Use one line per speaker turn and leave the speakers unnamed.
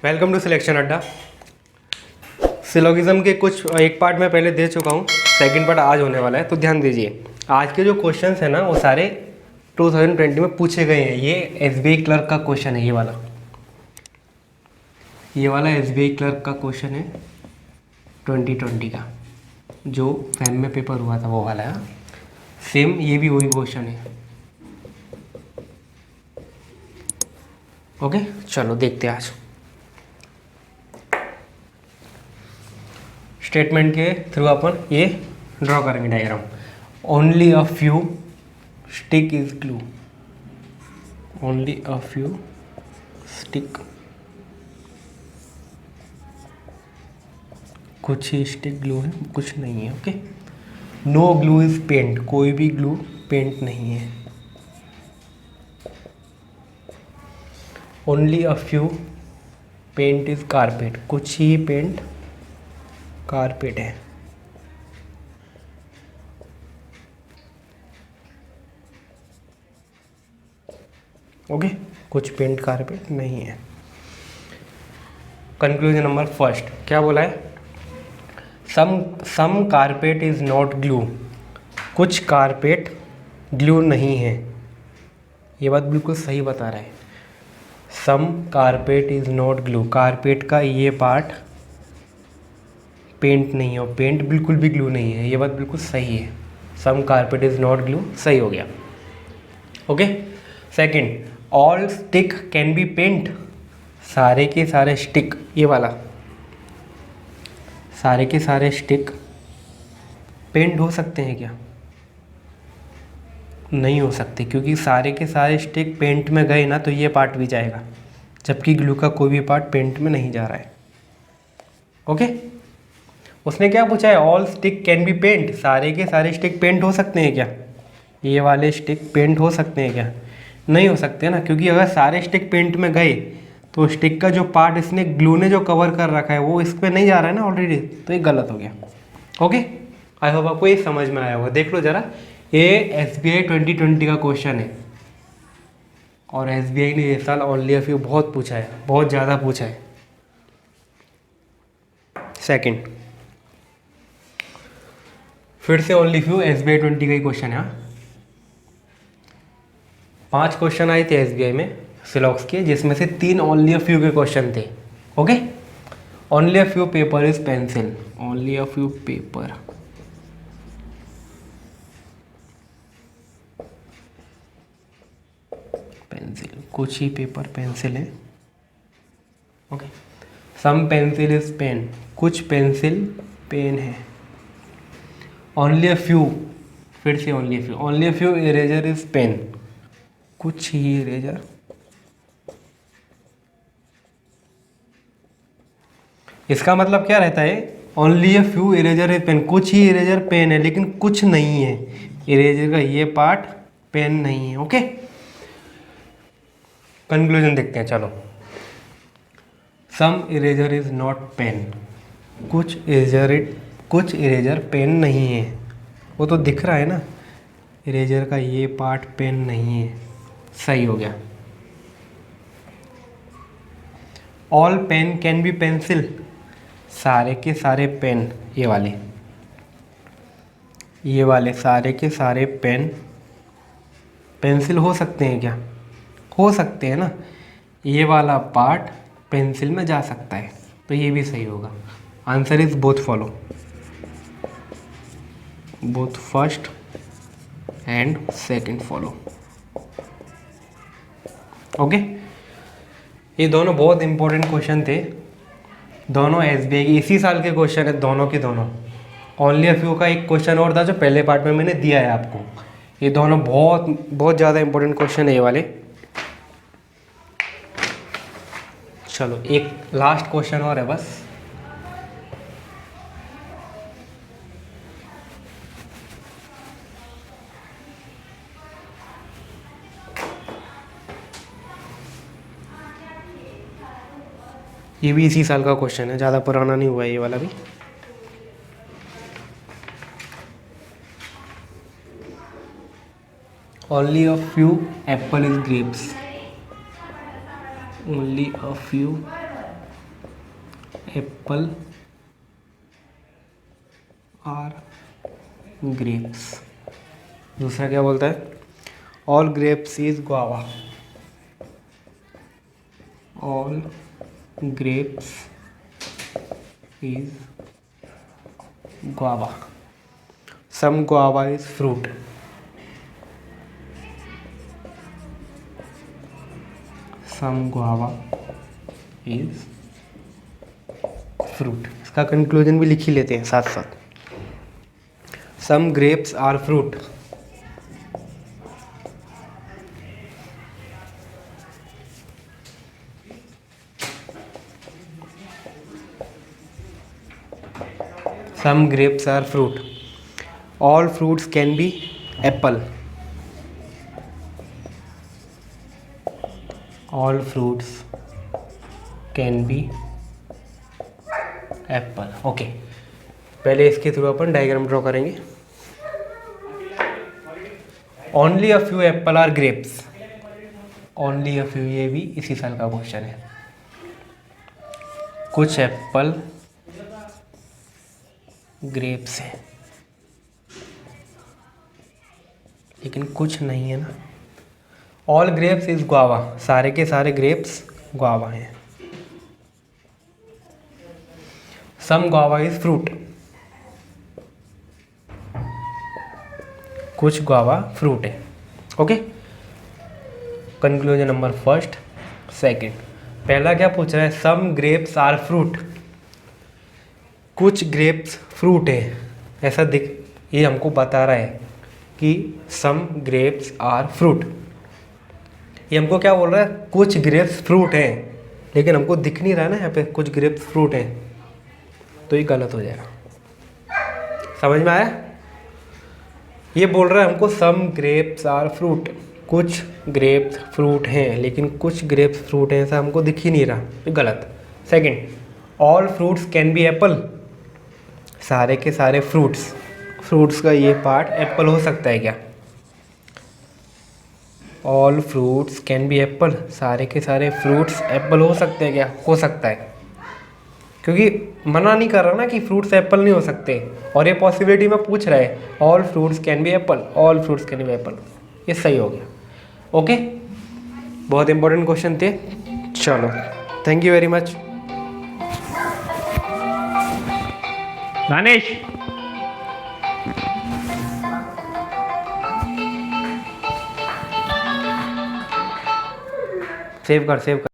Welcome to selection अड्डा। Syllogism के कुछ एक पार्ट मैं पहले दे चुका हूँ, सेकंड पार्ट आज होने वाला है, तो ध्यान दीजिए। आज के जो क्वेश्चंस हैं ना वो सारे 2020 में पूछे गए हैं। ये एसबीआई क्लर्क का क्वेश्चन है, ये वाला एसबीआई क्लर्क का क्वेश्चन है 2020 का, जो फैम में पेपर हुआ था वो वाला है। सेम ये भी वही क्वेश्चन है। ओके, चलो देखते हैं आज। स्टेटमेंट के थ्रू अपन ये ड्रॉ करेंगे diagram. Only a few stick is glue, only a few stick, कुछ ही स्टिक ग्लू है, कुछ नहीं है। Okay, no glue is paint, कोई भी ग्लू पेंट नहीं है। Only a few paint is carpet, कुछ ही पेंट कारपेट है। ओके, कुछ पेंट कारपेट नहीं है। कंक्लूजन नंबर फर्स्ट क्या बोला है? Some carpet is not glue, कुछ कारपेट ग्लू नहीं है। ये बात बिल्कुल सही बता रहा है। Some carpet is not glue, carpet का ये पार्ट पेंट नहीं है और पेंट बिल्कुल भी ग्लू नहीं है। ये बात बिल्कुल सही है। Some carpet is not glue सही हो गया। Okay, second, all stick can be paint, सारे के सारे स्टिक, ये वाला सारे के सारे स्टिक पेंट हो सकते हैं क्या? नहीं हो सकते, क्योंकि सारे के सारे स्टिक पेंट में गए ना तो ये पार्ट भी जाएगा, जबकि ग्लू का कोई भी पार्ट पेंट में नहीं जा रहा है। ओके, उसने क्या पूछा है? All stick can be paint, सारे के सारे स्टिक पेंट हो सकते हैं क्या? ये वाले स्टिक पेंट हो सकते हैं क्या? नहीं हो सकते ना, क्योंकि अगर सारे स्टिक पेंट में गए तो स्टिक का जो पार्ट इसने ग्लू ने जो कवर कर रखा है वो इस पर नहीं जा रहा है ना ऑलरेडी, तो ये गलत हो गया। ओके, आई होप आपको ये समझ में आया होगा। देख लो जरा, ये एसबीआई 2020 का क्वेश्चन है और एसबीआई ने इस साल ओनली अ फ्यू बहुत पूछा है, बहुत ज़्यादा पूछा है। सेकंड, फिर से ओनली फ्यू एसबीआई 20 का ही क्वेश्चन है। 5 क्वेश्चन आए थे एसबीआई में सिलॉक्स के, जिसमें से 3 ओनली अ फ्यू के क्वेश्चन थे। Okay, only a few paper is pencil, only a few paper pencil, कुछ ही पेपर पेंसिल है। Okay, some pencil is pen, कुछ पेंसिल पेन है। ओनली अ फ्यू, फिर से only a few, only a few eraser is pen, कुछ ही eraser. इसका मतलब क्या रहता है? Only a few eraser is pen, कुछ ही इरेजर पेन है लेकिन कुछ नहीं है, इरेजर का ये पार्ट पेन नहीं है। ओके, कंक्लूजन देखते हैं, चलो। सम इरेजर इज नॉट पेन, कुछ इरेजर पेन नहीं है। वो तो दिख रहा है ना, इरेजर का ये पार्ट पेन नहीं है, सही हो गया। All pen can be pencil, सारे के सारे पेन, ये वाले सारे के सारे पेन पेंसिल हो सकते हैं क्या? हो सकते हैं ना, ये वाला पार्ट पेंसिल में जा सकता है, तो ये भी सही होगा। Answer is both follow, both first and second follow. Okay, ये दोनों बहुत इंपॉर्टेंट क्वेश्चन थे, दोनों एसबीआई की इसी साल के क्वेश्चन है, दोनों के दोनों। ओनली अ फ्यू का एक क्वेश्चन और था जो पहले पार्ट में मैंने दिया है आपको। ये दोनों बहुत बहुत ज़्यादा इंपॉर्टेंट क्वेश्चन है ये वाले। चलो एक लास्ट क्वेश्चन और है बस। ये भी इसी साल का क्वेश्चन है, ज़्यादा पुराना नहीं हुआ है ये वाला भी। Only a few apple is grapes, only a few apple are grapes. दूसरा क्या बोलता है? All grapes is guava. All grapes is guava. Some guava is fruit. Some guava is fruit. इसका कंक्लूजन भी लिख ही लेते हैं साथ साथ। Some grapes are fruit. Some grapes are fruit. All fruits can be apple. All fruits can be apple. Okay. पहले इसके थ्रू अपन डायग्राम ड्रॉ करेंगे। Only a few apple are grapes. Only a few, ये भी इसी साल का question है। कुछ एप्पल ग्रेप्स हैं, लेकिन कुछ नहीं है ना। All grapes is guava. सारे के सारे ग्रेप्स गुआवा हैं। सम गुआवा इज फ्रूट। कुछ गुआवा फ्रूट है। Okay, conclusion number first. Second, पहला क्या पूछ रहा है? सम ग्रेप्स आर फ्रूट। कुछ ग्रेप्स फ्रूट है, ऐसा दिख, ये हमको बता रहा है कि सम ग्रेप्स आर फ्रूट। ये हमको क्या बोल रहा है? कुछ ग्रेप्स फ्रूट हैं, लेकिन हमको दिख नहीं रहा है ना यहाँ पे कुछ ग्रेप्स फ्रूट हैं, तो ये गलत हो जाएगा। समझ में आया? ये बोल रहा है हमको सम ग्रेप्स आर फ्रूट। कुछ ग्रेप्स फ्रूट हैं, लेकिन कुछ ग्रेप्स फ्रूट हैं, ऐसा हमको दिख ही नहीं रहा, तो गलत। Second, all fruits can be Apple. सारे के सारे फ्रूट्स का ये पार्ट एप्पल हो सकता है क्या? All fruits can be Apple. सारे के सारे फ्रूट्स एप्पल हो सकते हैं क्या? हो सकता है, क्योंकि मना नहीं कर रहा ना कि फ्रूट्स एप्पल नहीं हो सकते, और ये पॉसिबिलिटी में पूछ रहा है all fruits can be Apple. All fruits can be Apple, ये सही हो गया। ओके, बहुत इंपॉर्टेंट क्वेश्चन थे। चलो, thank you very much. Danish, save कर।